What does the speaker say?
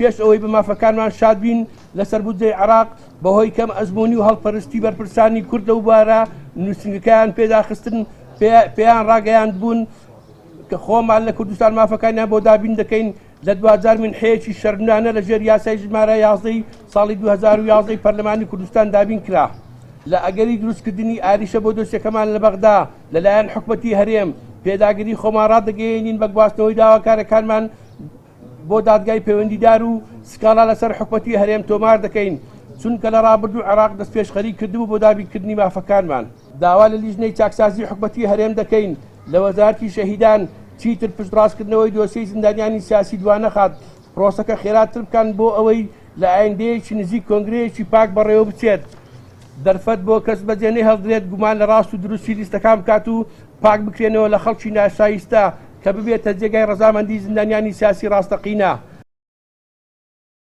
پێش ئەوەی بە مافەکانمان شاد بین لەسەر بودجەی عێراق بەهۆی کەم ئەزموونی و هەڵپەرستی بەرپرسانی کورد لەو بوارە نووسنگەکان پێداخستن پێیان ڕاگەیاند بوون کە خۆمان لە کوردستان مافەکانیان بۆ دابین دەکەین لە 2000 منحەیەکی شەرمنانە لەژێر یاسای ژمارە 11 ساڵی 2011 پەرلەمانی کوردستان دابین کرا لە ئەگەری دروستکردنی ئاریشە بۆ دۆسیەکەمان لە بەغدا لەلایەن حکومەتی هەرێم پێداگیری خۆمان ڕادەگەیەنین بە گواستنەوەی داواکارەکانمان بۆ دادگای پەیوەندیدار و سکاڵا لەسەر حکومەتی هەرێم تۆمار دەکەین چونکە لە ڕابردوو عێراق دەست پێشخەری کردبوو بۆ دابینکردنی مافەکانمان داوا لە لیژنەی چاکسازی حکومەتی هەرێم دەکەین لە وەزارەتی شەهیدان چیتر پشتڕاستکردنەوەی دۆسیەی زیندانیانی سیاسی دوانەخات پرۆسەکە خێراتر بکەن بۆ ئەوەی لە ئایندەیەکی نزیک کۆنگرەیەکی پاک بەڕێوە بچێت دەرفەت بۆ کەس بەجێنەی هەڵدرێت گومان لە ڕاست و دروستی لیستەکان بکات و پاک بکرێنەوە لە خەڵکی ناشایستە کە ببێتە جێگای ڕەزامەندی زیندانیانی سیاسی ڕاستەقینە